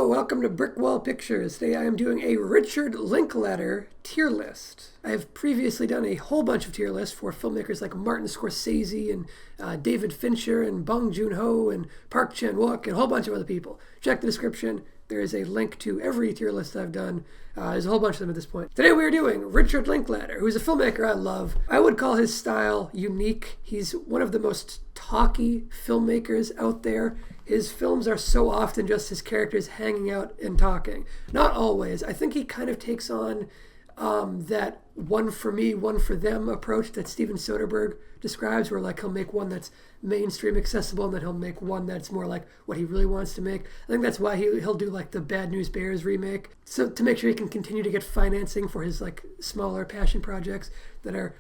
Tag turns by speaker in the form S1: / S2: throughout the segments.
S1: welcome to Brickwall Pictures. Today I am doing a Richard Linklater tier list. I have previously done a whole bunch of tier lists for filmmakers like Martin Scorsese and David Fincher and Bong Joon-ho and Park Chan-wook and a whole bunch of other people. Check the description. There is a link to every tier list I've done. There's a whole bunch of them at this point. Today we are doing Richard Linklater, who's a filmmaker I love. I would call his style unique. He's one of the most talky filmmakers out there. His films are so often just his characters hanging out and talking. Not always. I think he kind of takes on that one for me, one for them approach that Steven Soderbergh describes, where like he'll make one that's mainstream accessible and then he'll make one that's more like what he really wants to make. I think that's why he'll do like the Bad News Bears remake, so to make sure he can continue to get financing for his like smaller passion projects that are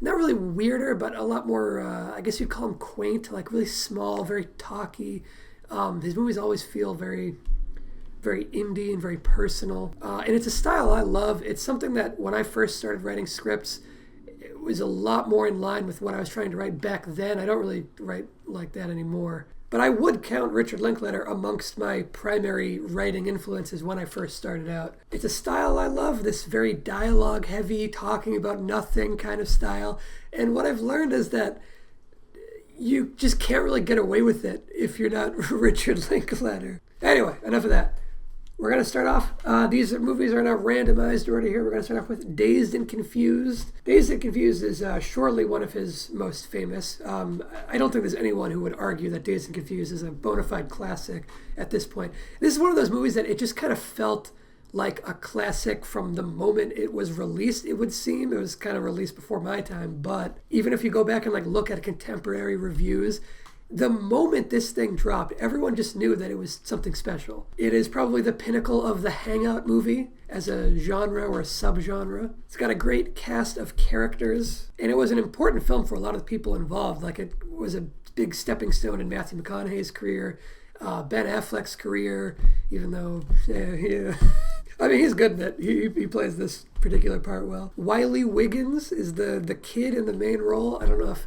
S1: not really weirder, but a lot more, I guess you'd call them quaint, like really small, very talky. His movies always feel very indie and very personal. And it's a style I love. It's something that when I first started writing scripts, it was a lot more in line with what I was trying to write back then. I don't really write like that anymore. But I would count Richard Linklater amongst my primary writing influences when I first started out. It's a style I love, this very dialogue-heavy, talking about nothing kind of style. And what I've learned is that you just can't really get away with it if you're not Richard Linklater. Anyway, enough of that. We're going to start off. These movies are in a randomized order here. We're going to start off with Dazed and Confused. Dazed and Confused is surely one of his most famous. I don't think there's anyone who would argue that Dazed and Confused is a bona fide classic at this point. This is one of those movies that it just kind of felt like a classic from the moment it was released, it would seem. It was kind of released before my time, but even if you go back and like look at contemporary reviews, the moment this thing dropped, everyone just knew that it was something special. It is probably the pinnacle of the hangout movie as a genre or a subgenre. It's got a great cast of characters, and it was an important film for a lot of the people involved. Like, it was a big stepping stone in Matthew McConaughey's career, Ben Affleck's career, even though, I mean, he's good in it. He plays this particular part well. Wiley Wiggins is the kid in the main role. I don't know if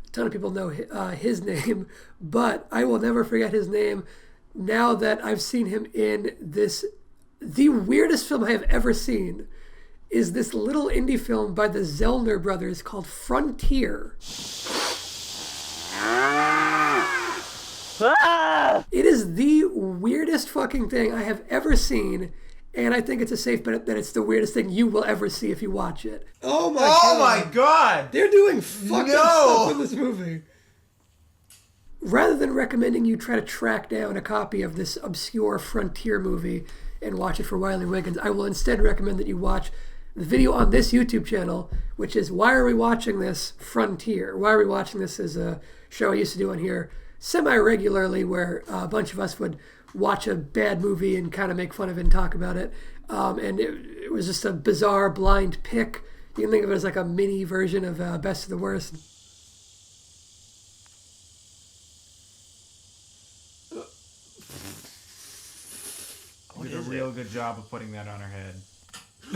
S1: a ton of people know his name, but I will never forget his name now that I've seen him in this. The weirdest film I have ever seen is this little indie film by the Zellner brothers called Frontier. It is the weirdest fucking thing I have ever seen, and I think it's a safe bet that it's the weirdest thing you will ever see if you watch it. Oh my god! They're doing fucking stuff in this movie. Rather than recommending you try to track down a copy of this obscure Frontier movie and watch it for Wiley Wiggins, I will instead recommend that you watch the video on this YouTube channel, which is Why Are We Watching This? Frontier. Why Are We Watching This is a show I used to do on here semi-regularly where a bunch of us would watch a bad movie and kind of make fun of it and talk about it. And it was just a bizarre blind pick. You can think of it as like a mini version of Best of the Worst.
S2: You did a real good job of putting that on her head.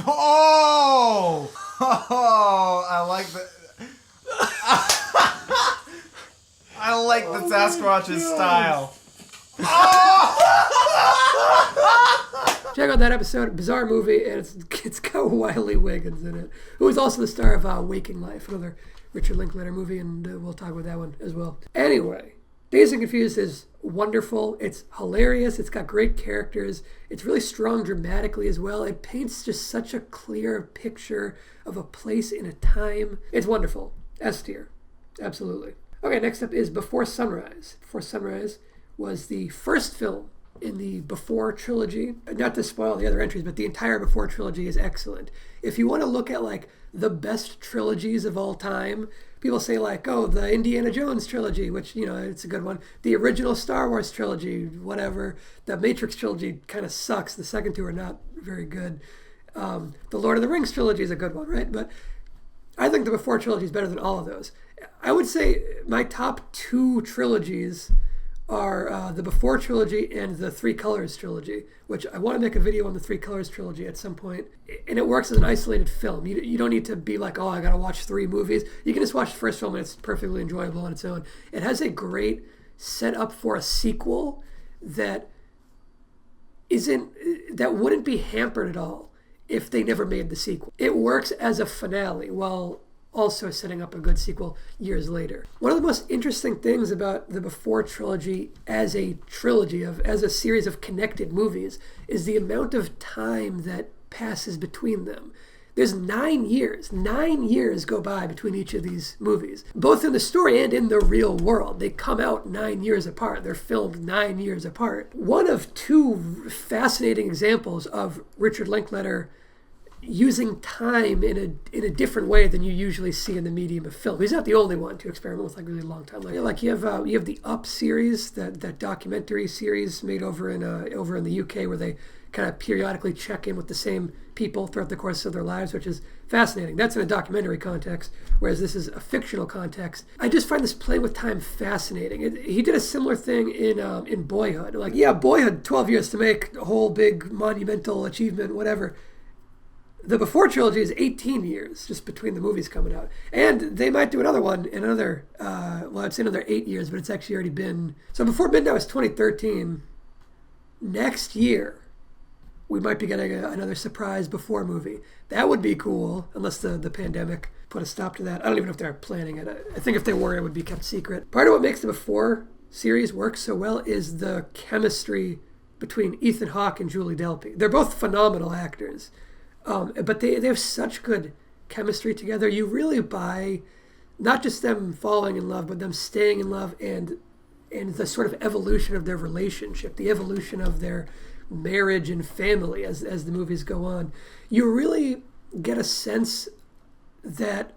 S3: Oh! Oh, I like that. I like the Sasquatch's style. Oh!
S1: Check out that episode, bizarre movie, and it's got Wiley Wiggins in it, who is also the star of Waking Life, another Richard Linklater movie, and we'll talk about that one as well. Anyway, Dazed and Confused is wonderful. It's hilarious. It's got great characters. It's really strong dramatically as well. It paints just such a clear picture of a place in a time. It's wonderful. S tier. Absolutely. Okay, next up is Before Sunrise. Before Sunrise was the first film in the Before trilogy. Not to spoil the other entries, but the entire Before trilogy is excellent. If you want to look at like the best trilogies of all time, people say like, oh, the Indiana Jones trilogy, which, you know, it's a good one. The original Star Wars trilogy, whatever. The Matrix trilogy kind of sucks. The second two are not very good. The Lord of the Rings trilogy is a good one, right? But I think the Before trilogy is better than all of those. I would say my top two trilogies are the Before trilogy and the Three Colors trilogy, which I want to make a video on the Three Colors trilogy at some point. And it works as an isolated film. You don't need to be like, oh, I got to watch 3 movies. You can just watch the first film and it's perfectly enjoyable on its own. It has a great setup for a sequel that that wouldn't be hampered at all if they never made the sequel. It works as a finale while also setting up a good sequel years later. One of the most interesting things about the Before trilogy as a trilogy, as a series of connected movies, is the amount of time that passes between them. There's 9 years. 9 years go by between each of these movies, both in the story and in the real world. They come out 9 years apart. They're filmed 9 years apart. One of two fascinating examples of Richard Linklater using time in a different way than you usually see in the medium of film. He's not the only one to experiment with really long time. Like you have the Up series, that documentary series made over in the UK, where they kind of periodically check in with the same people throughout the course of their lives, which is fascinating. That's in a documentary context, whereas this is a fictional context. I just find this playing with time fascinating. He did a similar thing in Boyhood. Boyhood, 12 years to make, a whole big monumental achievement, whatever. The Before trilogy is 18 years just between the movies coming out. And they might do another one in I'd say another 8 years, but it's actually already been... So Before Midnight was 2013. Next year, we might be getting another surprise Before movie. That would be cool, unless the pandemic put a stop to that. I don't even know if they're planning it. I think if they were, it would be kept secret. Part of what makes the Before series work so well is the chemistry between Ethan Hawke and Julie Delpy. They're both phenomenal actors. But they have such good chemistry together. You really buy not just them falling in love, but them staying in love, and the sort of evolution of their relationship, the evolution of their marriage and family as the movies go on. You really get a sense that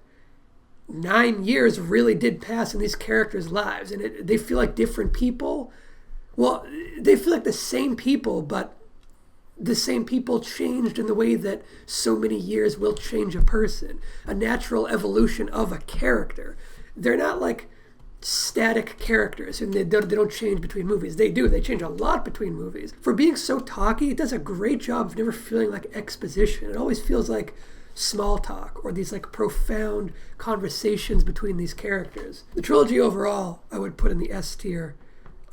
S1: 9 years really did pass in these characters' lives, and they feel like different people. Well, they feel like the same people, but the same people changed in the way that so many years will change a person. A natural evolution of a character. They're not like static characters, and they don't change between movies. They do. They change a lot between movies. For being so talky, it does a great job of never feeling like exposition. It always feels like small talk, or these like profound conversations between these characters. The trilogy overall, I would put in the S tier.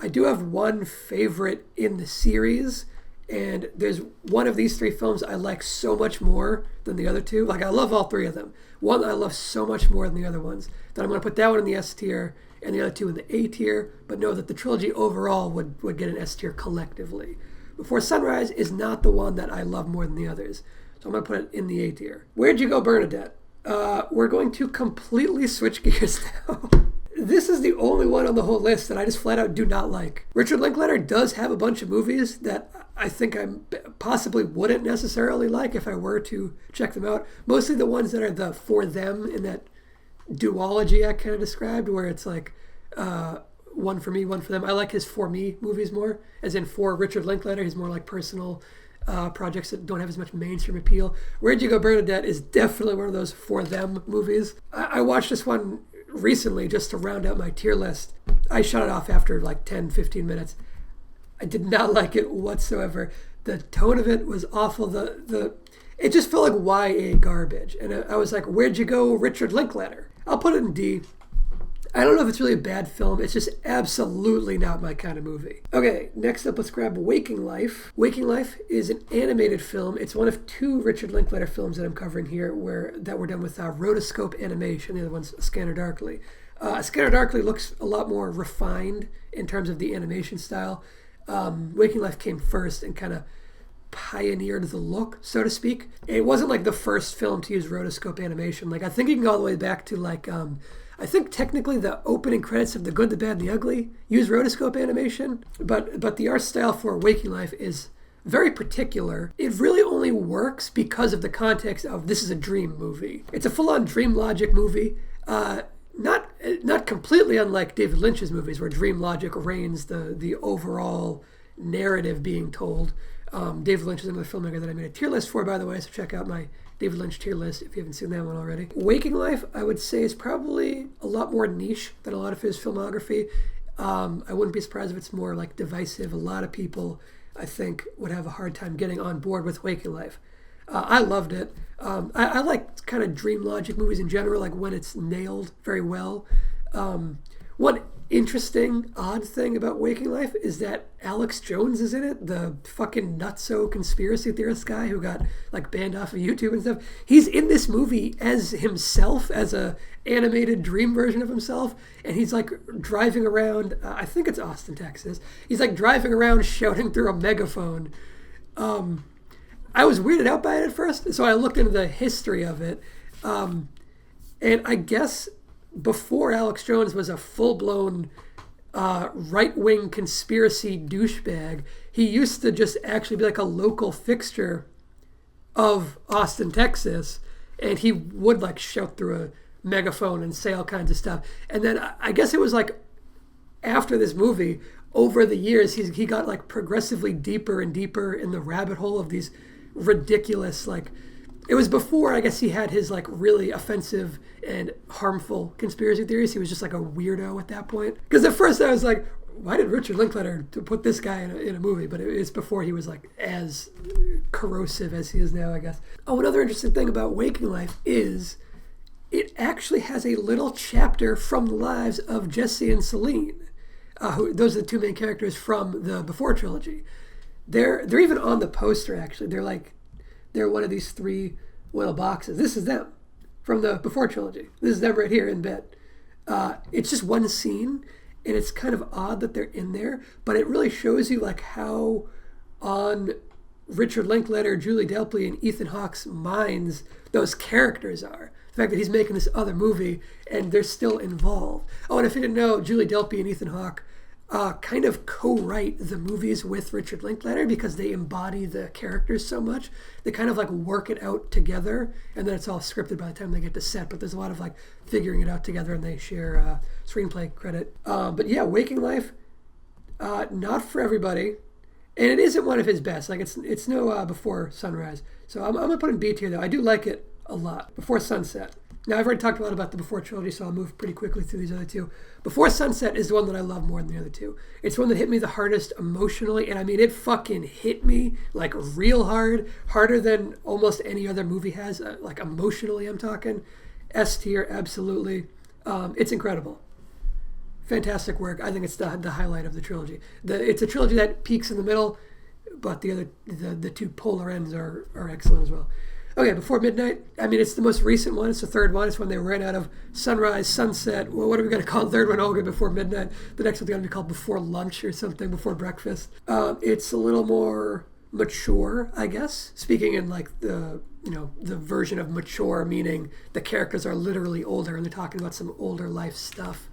S1: I do have one favorite in the series, and there's one of these three films I like so much more than the other two. Like, I love all three of them. One I love so much more than the other ones that I'm going to put that one in the S tier and the other two in the A tier, but know that the trilogy overall would get an S tier collectively. Before Sunrise is not the one that I love more than the others, so I'm going to put it in the A tier. Where'd You Go Bernadette? We're going to completely switch gears now. This is the only one on the whole list that I just flat out do not like. Richard Linklater does have a bunch of movies that I think I possibly wouldn't necessarily like if I were to check them out. Mostly the ones that are the for them in that duology I kind of described, where it's like one for me, one for them. I like his for me movies more, as in for Richard Linklater. He's more like personal projects that don't have as much mainstream appeal. Where'd You Go Bernadette is definitely one of those for them movies. I watched this one recently just to round out my tier list. I shut it off after like 10-15 minutes. I did not like it whatsoever. The tone of it was awful. It just felt like YA garbage. And I was like, where'd you go, Richard Linklater? I'll put it in D. I don't know if it's really a bad film. It's just absolutely not my kind of movie. Okay, next up, let's grab Waking Life. Waking Life is an animated film. It's one of two Richard Linklater films that I'm covering here that were done with rotoscope animation. The other one's Scanner Darkly. Scanner Darkly looks a lot more refined in terms of the animation style. Waking Life came first and kind of pioneered the look, so to speak. It wasn't like the first film to use rotoscope animation. Like, I think you can go all the way back to like... I think technically the opening credits of The Good, the Bad, and the Ugly use rotoscope animation, but the art style for Waking Life is very particular. It really only works because of the context of this is a dream movie. It's a full-on dream logic movie, not completely unlike David Lynch's movies, where dream logic reigns the overall narrative being told. David Lynch is another filmmaker that I made a tier list for, by the way, so check out my David Lynch tier list if you haven't seen that one already. Waking Life, I would say, is probably a lot more niche than a lot of his filmography. I wouldn't be surprised if it's more like divisive. A lot of people, I think, would have a hard time getting on board with Waking Life. I loved it. I like kind of dream logic movies in general, like when it's nailed very well. One interesting, odd thing about Waking Life is that Alex Jones is in it, the fucking nutso conspiracy theorist guy who got like banned off of YouTube and stuff. He's in this movie as himself, as a animated dream version of himself, and he's like driving around, I think it's Austin, Texas. He's like driving around shouting through a megaphone. I was weirded out by it at first, so I looked into the history of it. And I guess before Alex Jones was a full-blown right-wing conspiracy douchebag, he used to just actually be like a local fixture of Austin, Texas, and he would like shout through a megaphone and say all kinds of stuff. And then I guess it was like after this movie, over the years, he got like progressively deeper and deeper in the rabbit hole of these ridiculous, like, it was before I guess he had his like really offensive and harmful conspiracy theories. He was just like a weirdo at that point. Because at first I was like, why did Richard Linklater to put this guy in a movie? But it's before he was like as corrosive as he is now, I guess. Oh, another interesting thing about Waking Life is it actually has a little chapter from the lives of Jesse and Celine. Those are the two main characters from the Before trilogy. They're even on the poster, actually. They're one of these three little boxes. This is them from the Before trilogy. This is them right here in bed. It's just one scene, and it's kind of odd that they're in there, but it really shows you like how on Richard Linklater, Julie Delpy, and Ethan Hawke's minds those characters are. The fact that he's making this other movie and they're still involved. Oh, and if you didn't know, Julie Delpy and Ethan Hawke kind of co-write the movies with Richard Linklater because they embody the characters so much. They kind of like work it out together, and then it's all scripted by the time they get to set. But there's a lot of like figuring it out together, and they share screenplay credit. But yeah, Waking Life, not for everybody, and it isn't one of his best. Like it's no Before Sunrise. So I'm gonna put in B tier though. I do like it a lot. Before Sunset. Now, I've already talked a lot about the Before trilogy, so I'll move pretty quickly through these other two. Before Sunset is the one that I love more than the other two. It's the one that hit me the hardest emotionally, and I mean, it fucking hit me, like, real hard, harder than almost any other movie has, like, emotionally, I'm talking. S tier, absolutely. It's incredible. Fantastic work. I think it's the highlight of the trilogy. It's a trilogy that peaks in the middle, but the two polar ends are excellent as well. Okay, Before Midnight. I mean, it's the most recent one. It's the third one. It's when they ran out of Sunrise, Sunset. Well, what are we going to call the third one? Oh, okay, Before Midnight. The next one's going to be called Before Lunch or something, Before Breakfast. It's a little more mature, I guess. Speaking in like the version of mature, meaning the characters are literally older and they're talking about some older life stuff.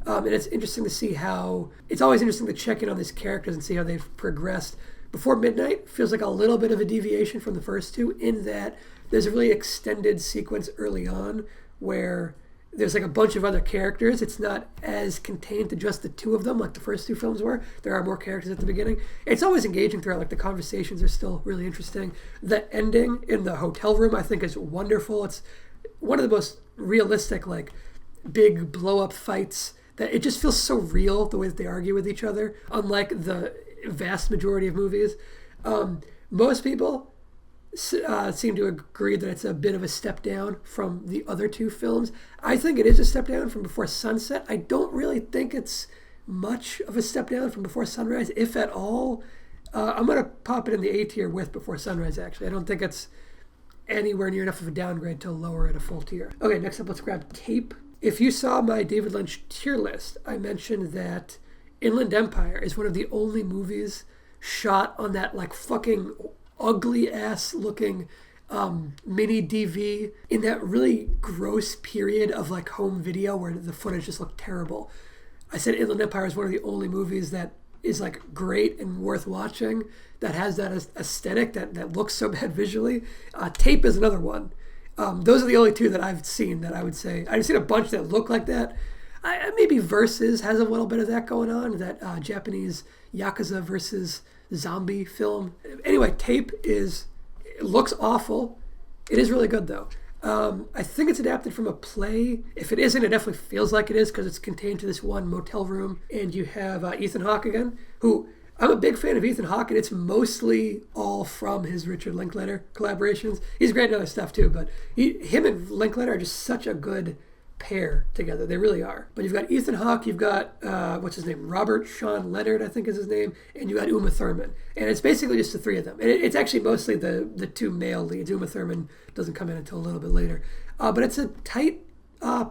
S1: And it's interesting to see how... It's always interesting to check in on these characters and see how they've progressed. Before Midnight feels like a little bit of a deviation from the first two in that there's a really extended sequence early on where there's like a bunch of other characters. It's not as contained to just the two of them like the first two films were. There are more characters at the beginning. It's always engaging throughout. Like the conversations are still really interesting. The ending in the hotel room I think is wonderful. It's one of the most realistic like big blow up fights that it just feels so real the way that they argue with each other, unlike the vast majority of movies. Most people seem to agree that it's a bit of a step down from the other two films. I think it is a step down from Before Sunset. I don't really think it's much of a step down from Before Sunrise, if at all. I'm going to pop it in the A tier with Before Sunrise, actually. I don't think it's anywhere near enough of a downgrade to lower it a full tier. Okay, next up, let's grab Tape. If you saw my David Lynch tier list, I mentioned that Inland Empire is one of the only movies shot on that like fucking ugly ass looking mini DV in that really gross period of like home video where the footage just looked terrible. I said Inland Empire is one of the only movies that is like great and worth watching that has that aesthetic that looks so bad visually. Tape is another one. Those are the only two that I've seen that I would say. I've seen a bunch that look like that. Maybe Versus has a little bit of that going on, that Japanese Yakuza versus zombie film. Anyway, Tape looks awful. It is really good, though. I think it's adapted from a play. If it isn't, it definitely feels like it is because it's contained to this one motel room. And you have Ethan Hawke again, who I'm a big fan of Ethan Hawke, and it's mostly all from his Richard Linklater collaborations. He's great in other stuff, too, but him and Linklater are just such a good pair together. They really are. But you've got Ethan Hawke, you've got, what's his name? Robert Sean Leonard, I think is his name. And you got Uma Thurman. And it's basically just the three of them. And it's actually mostly the two male leads. Uma Thurman doesn't come in until a little bit later. But it's a tight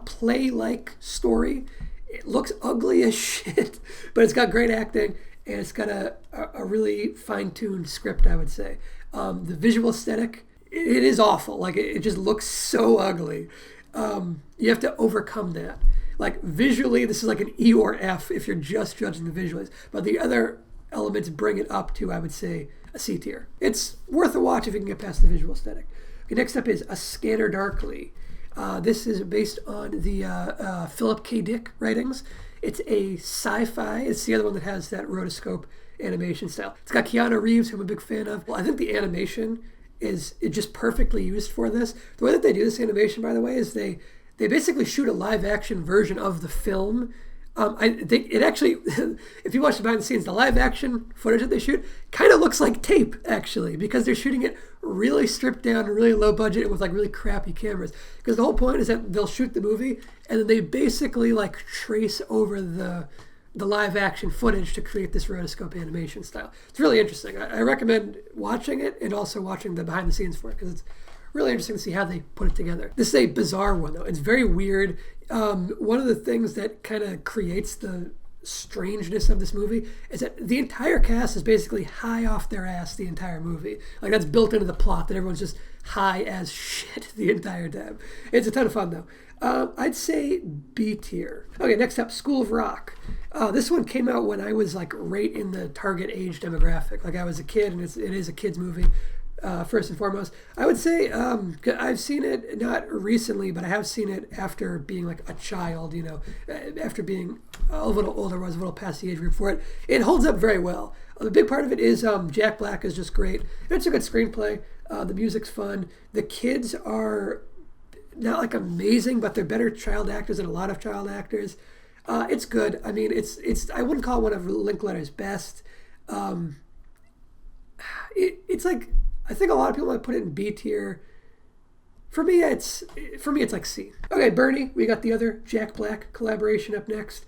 S1: play-like story. It looks ugly as shit, but it's got great acting. And it's got a really fine-tuned script, I would say. The visual aesthetic, it is awful. Like, it just looks so ugly. You have to overcome that. Like, visually, this is like an E or F if you're just judging the visuals. But the other elements bring it up to, I would say, a C tier. It's worth a watch if you can get past the visual aesthetic. Okay, next up is A Scanner Darkly. This is based on the Philip K. Dick writings. It's a sci-fi. It's the other one that has that rotoscope animation style. It's got Keanu Reeves, who I'm a big fan of. Well, I think the animation is just perfectly used for this. The way that they do this animation, by the way, is they basically shoot a live-action version of the film. I think it actually, if you watch the behind the scenes, the live-action footage that they shoot kind of looks like tape, actually, because they're shooting it really stripped down and really low budget and with like really crappy cameras. Because the whole point is that they'll shoot the movie and then they basically like trace over the live action footage to create this rotoscope animation style. It's really interesting. I recommend watching it and also watching the behind the scenes for it because it's really interesting to see how they put it together. This is a bizarre one though. It's very weird. One of the things that kind of creates the strangeness of this movie is that the entire cast is basically high off their ass the entire movie. Like that's built into the plot that everyone's just high as shit the entire time. It's a ton of fun though. I'd say B tier. Okay, next up, School of Rock. This one came out when I was like right in the target age demographic. Like I was a kid, and it is a kid's movie. First and foremost, I would say I've seen it not recently, but I have seen it after being like a child. You know, after being a little older, I was a little past the age group for it. It holds up very well. The big part of it is Jack Black is just great. It's a good screenplay. The music's fun. The kids are not like amazing, but they're better child actors than a lot of child actors. It's good. I mean, it's I wouldn't call it one of Linklater's best. It's like I think a lot of people might put it in B tier. For me, it's like C. Okay, Bernie. We got the other Jack Black collaboration up next.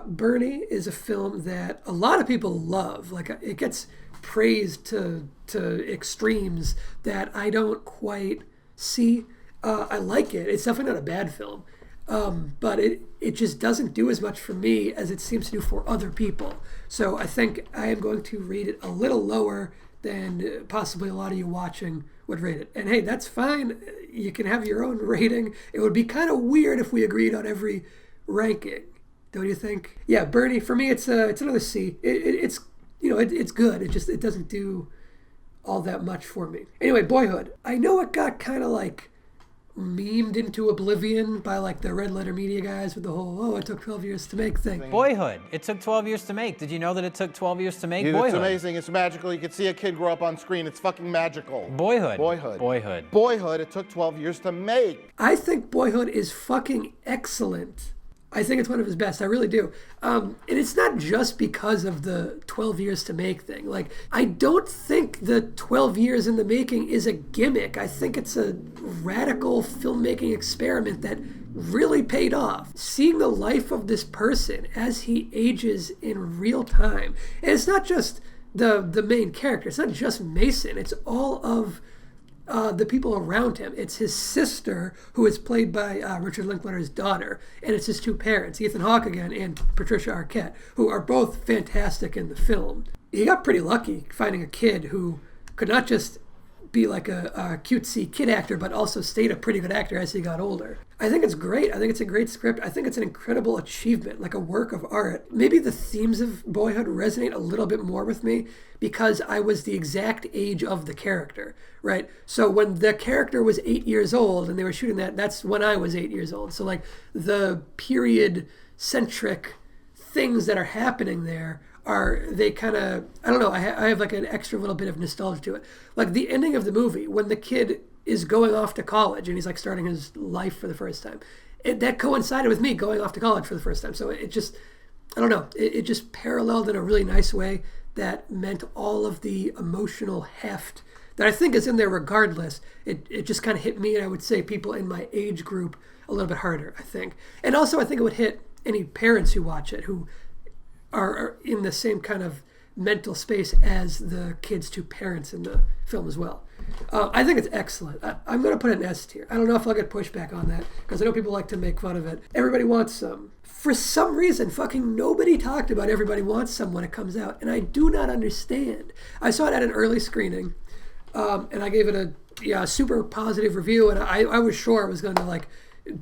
S1: Bernie is a film that a lot of people love. Like it gets praised to extremes that I don't quite see. I like it. It's definitely not a bad film. But it just doesn't do as much for me as it seems to do for other people. So I think I am going to rate it a little lower than possibly a lot of you watching would rate it. And hey, that's fine. You can have your own rating. It would be kind of weird if we agreed on every ranking. Don't you think? Yeah, Bernie, for me, it's another C. It's it's good. It doesn't do all that much for me. Anyway, Boyhood. I know it got kind of like memed into oblivion by like the Red Letter Media guys with the whole it took 12 years to make thing.
S4: Boyhood. It took 12 years to make. Did you know that it took 12 years to make?
S5: Dude,
S4: Boyhood.
S5: it's amazing. It's magical. You can see a kid grow up on screen. It's fucking magical.
S4: Boyhood.
S5: Boyhood.
S4: Boyhood.
S5: Boyhood. It took 12 years to make.
S1: I think Boyhood is fucking excellent. I think it's one of his best. I really do. And it's not just because of the 12 years to make thing. Like, I don't think the 12 years in the making is a gimmick. I think it's a radical filmmaking experiment that really paid off. Seeing the life of this person as he ages in real time. And it's not just the main character. It's not just Mason. It's all of the people around him. It's his sister, who is played by Richard Linklater's daughter, and it's his two parents, Ethan Hawke again and Patricia Arquette, who are both fantastic in the film. He got pretty lucky finding a kid who could not just be like a cutesy kid actor, but also stayed a pretty good actor as he got older. I think it's great. I think it's a great script. I think it's an incredible achievement, like a work of art. Maybe the themes of Boyhood resonate a little bit more with me because I was the exact age of the character, right? So when the character was 8 years old and they were shooting that's when I was 8 years old. So like the period-centric things that are happening there they kind of, I don't know, I have like an extra little bit of nostalgia to it. Like the ending of the movie, when the kid is going off to college and he's like starting his life for the first time, that coincided with me going off to college for the first time. So it just, I don't know, it just paralleled in a really nice way that meant all of the emotional heft that I think is in there regardless. It just kind of hit me, and I would say people in my age group a little bit harder, I think. And also I think it would hit any parents who watch it who are in the same kind of mental space as the kids to parents in the film as well. I think it's excellent. I'm going to put it in S tier. I don't know if I'll get pushback on that because I know people like to make fun of it. Everybody Wants Some. For some reason, fucking nobody talked about Everybody Wants Some when it comes out, and I do not understand. I saw it at an early screening, and I gave it a super positive review, and I was sure it was going to like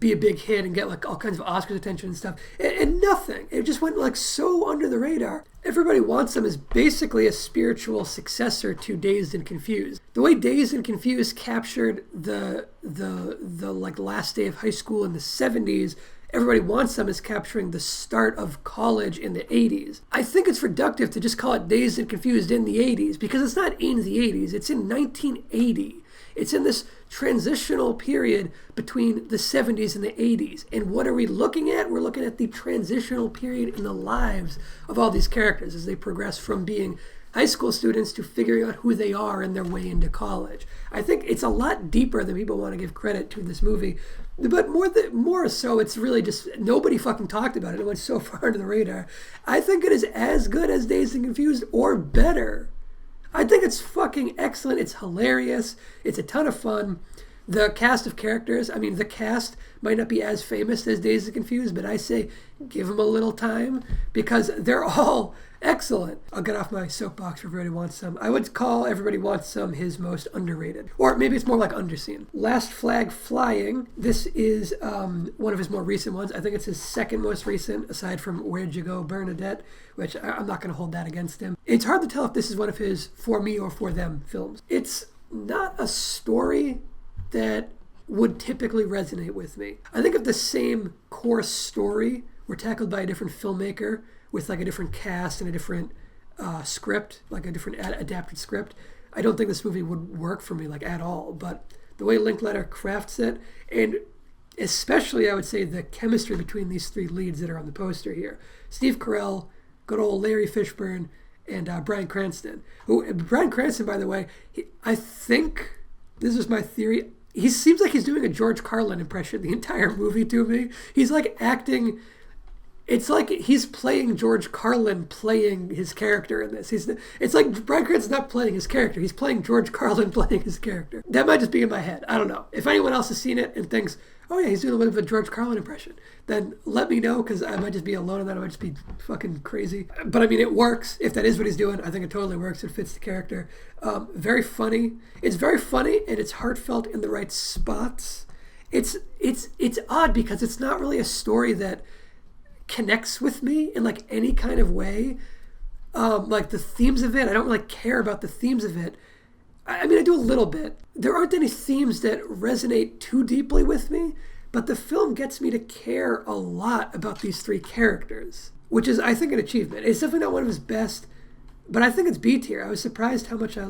S1: be a big hit and get like all kinds of Oscars attention and stuff, and nothing. It just went like so under the radar. Everybody Wants Some is basically a spiritual successor to Dazed and Confused. The way Dazed and Confused captured the like last day of high school in the 70s, Everybody Wants Some is capturing the start of college in the 80s. I think it's reductive to just call it Dazed and Confused in the 80s because it's not in the 80s, it's in 1980. It's in this transitional period between the 70s and the 80s. And what are we looking at? We're looking at the transitional period in the lives of all these characters as they progress from being high school students to figuring out who they are in their way into college. I think it's a lot deeper than people want to give credit to this movie. But more so, it's really just nobody fucking talked about it. It went so far under the radar. I think it is as good as Dazed and Confused or better. I think it's fucking excellent. It's hilarious. It's a ton of fun. The cast of characters, I mean, the cast might not be as famous as Dazed and Confused, but I say give them a little time because they're all excellent. I'll get off my soapbox for Everybody Wants Some. I would call Everybody Wants Some his most underrated. Or maybe it's more like underseen. Last Flag Flying. This is one of his more recent ones. I think it's his second most recent, aside from Where'd You Go Bernadette, which I'm not going to hold that against him. It's hard to tell if this is one of his for me or for them films. It's not a story that would typically resonate with me. I think if the same core story were tackled by a different filmmaker with like a different cast and a different script, like a different adapted script, I don't think this movie would work for me like at all. But the way Linklater crafts it, and especially I would say the chemistry between these three leads that are on the poster here, Steve Carell, good old Larry Fishburne, and Bryan Cranston. Who Bryan Cranston, by the way, I think this is my theory. He seems like he's doing a George Carlin impression the entire movie to me. He's like acting. It's like he's playing George Carlin playing his character in this. It's like Bryan Cranston's not playing his character. He's playing George Carlin playing his character. That might just be in my head. I don't know. If anyone else has seen it and thinks, oh yeah, he's doing a bit of a George Carlin impression, then let me know because I might just be alone in that. I might just be fucking crazy. But I mean, it works. If that is what he's doing, I think it totally works. It fits the character. Very funny. It's very funny and it's heartfelt in the right spots. It's odd because it's not really a story that connects with me in like any kind of way. Like the themes of it, I don't really care about the themes of it. I mean, I do a little bit. There aren't any themes that resonate too deeply with me, but the film gets me to care a lot about these three characters, which is, I think, an achievement. It's definitely not one of his best, but I think it's B tier. I was surprised how much I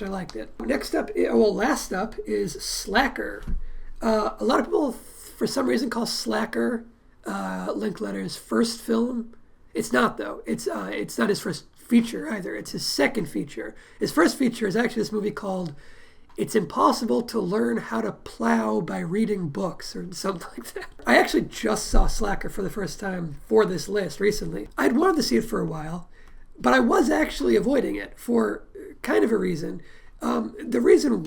S1: liked it. Last up is Slacker. A lot of people, for some reason, call Slacker Linklater's first film. It's not, though. It's not his first feature either. It's his second feature. His first feature is actually this movie called It's Impossible to Learn How to Plow by Reading Books or something like that. I actually just saw Slacker for the first time for this list recently. I'd wanted to see it for a while, but I was actually avoiding it for kind of a reason. The reason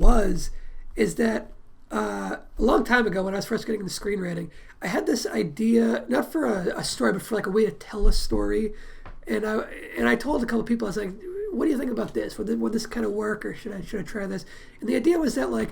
S1: is that a long time ago when I was first getting into screenwriting, I had this idea, not for a story, but for like a way to tell a story. And I told a couple of people, I was like, what do you think about this? Would this kind of work, or should I try this? And the idea was that like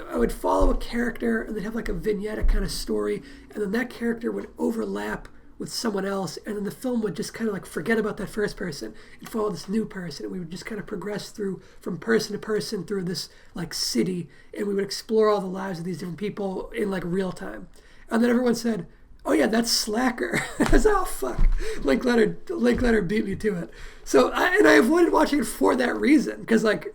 S1: I would follow a character and then have like a vignette kind of story, and then that character would overlap with someone else, and then the film would just kind of like forget about that first person and follow this new person, and we would just kind of progress through from person to person through this like city, and we would explore all the lives of these different people in like real time. And then everyone said, oh yeah, that's Slacker. I was like, oh fuck, Linklater beat me to it. So I avoided watching it for that reason, because like,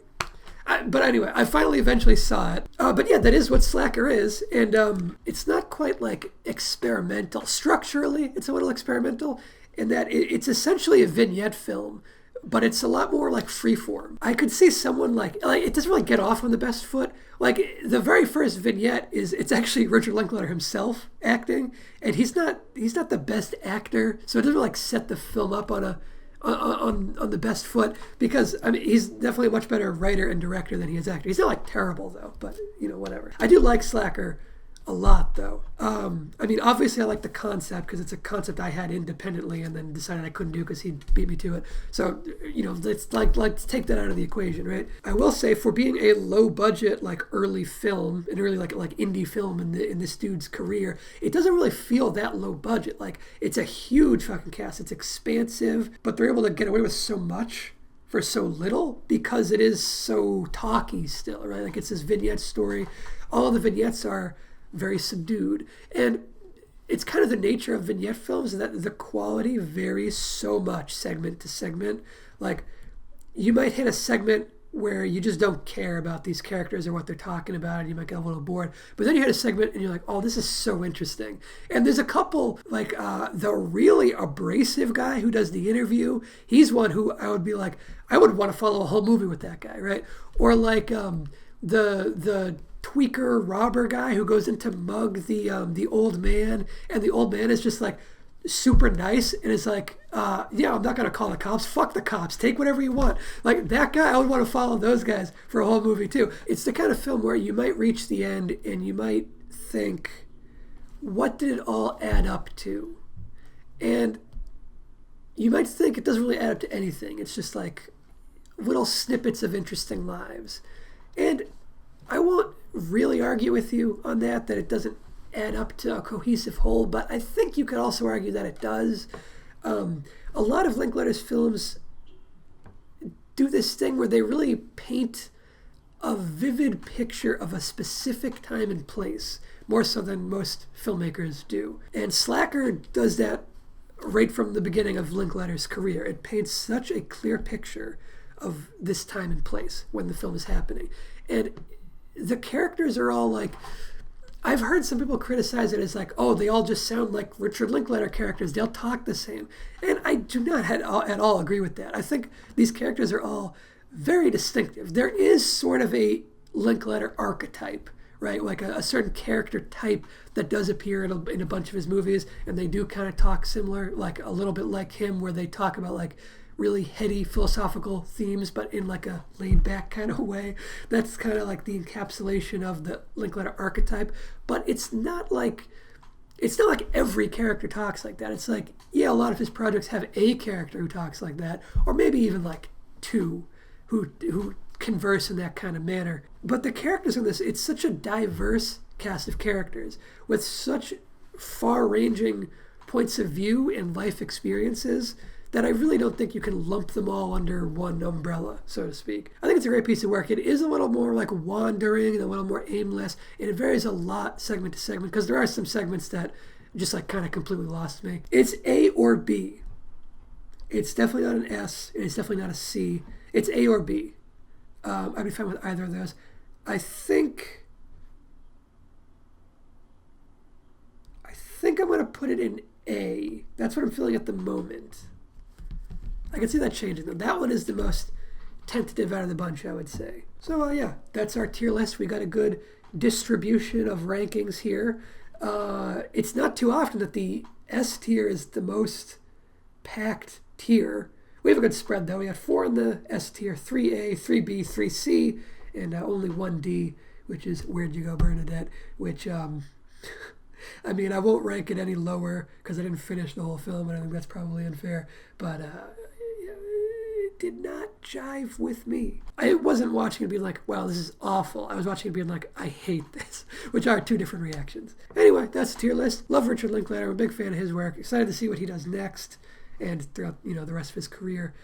S1: but anyway, I finally eventually saw it. But yeah, that is what Slacker is, and it's not quite like experimental. Structurally, it's a little experimental in that it's essentially a vignette film but it's a lot more like freeform. I could see someone like it doesn't really get off on the best foot. Like the very first vignette it's actually Richard Linklater himself acting, and he's not the best actor, so it doesn't like set the film up on the best foot, because I mean he's definitely a much better writer and director than he is actor. He's not like terrible though, but whatever. I do like Slacker a lot though. I mean obviously I like the concept because it's a concept I had independently and then decided I couldn't do because he beat me to it. So let's take that out of the equation, right? I will say, for being a low budget like early film and really like indie film in this dude's career, it doesn't really feel that low budget. Like it's a huge fucking cast. It's expansive, but they're able to get away with so much for so little because it is so talky still, right? Like it's this vignette story. All the vignettes are very subdued, and it's kind of the nature of vignette films that the quality varies so much segment to segment. Like you might hit a segment where you just don't care about these characters or what they're talking about, and you might get a little bored, but then you hit a segment and you're like, oh, this is so interesting. And there's a couple, like the really abrasive guy who does the interview, he's one who I would be like, I would want to follow a whole movie with that guy, right? Or like the tweaker robber guy who goes in to mug the old man, and the old man is just like super nice and is like, yeah, I'm not gonna call the cops, fuck the cops, take whatever you want. Like that guy, I would want to follow those guys for a whole movie too. It's the kind of film where you might reach the end and you might think, what did it all add up to? And you might think it doesn't really add up to anything. It's just like little snippets of interesting lives. And I won't really argue with you on that it doesn't add up to a cohesive whole, but I think you could also argue that it does. A lot of Linklater's films do this thing where they really paint a vivid picture of a specific time and place, more so than most filmmakers do. And Slacker does that right from the beginning of Linklater's career. It paints such a clear picture of this time and place when the film is happening. And the characters are all like, I've heard some people criticize it as like, oh, they all just sound like Richard Linklater characters. They'll talk the same. And I do not at all agree with that. I think these characters are all very distinctive. There is sort of a Linklater archetype, right? Like a certain character type that does appear in a bunch of his movies, and they do kind of talk similar, like a little bit like him, where they talk about like really heady philosophical themes, but in like a laid back kind of way. That's kind of like the encapsulation of the Linklater archetype. But it's not like every character talks like that. It's like, yeah, a lot of his projects have a character who talks like that, or maybe even like two who converse in that kind of manner. But the characters in this, it's such a diverse cast of characters with such far-ranging points of view and life experiences that I really don't think you can lump them all under one umbrella, so to speak. I think it's a great piece of work. It is a little more like wandering and a little more aimless, and it varies a lot segment to segment, because there are some segments that just like kind of completely lost me. It's A or B. It's definitely not an S, and it's definitely not a C. It's A or B. I'd be fine with either of those. I think I'm going to put it in A. That's what I'm feeling at the moment. I can see that changing though. That one is the most tentative out of the bunch, I would say. So yeah, that's our tier list. We got a good distribution of rankings here. It's not too often that the S tier is the most packed tier. We have a good spread though. We got 4 in the S tier, 3A, 3B, 3C, and only 1D, which is Where'd You Go Bernadette, which I mean, I won't rank it any lower because I didn't finish the whole film, and I think that's probably unfair, but it did not jive with me. I wasn't watching it being like, wow, this is awful. I was watching it being like, I hate this, which are two different reactions. Anyway, that's the tier list. Love Richard Linklater. I'm a big fan of his work. Excited to see what he does next and throughout the rest of his career.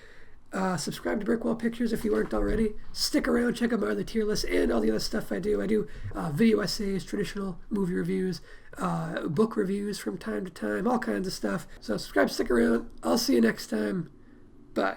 S1: Subscribe to Brickwall Pictures if you weren't already. Stick around, check out my other tier list and all the other stuff I do. I do video essays, traditional movie reviews, book reviews from time to time, all kinds of stuff. So subscribe, stick around. I'll see you next time. Bye.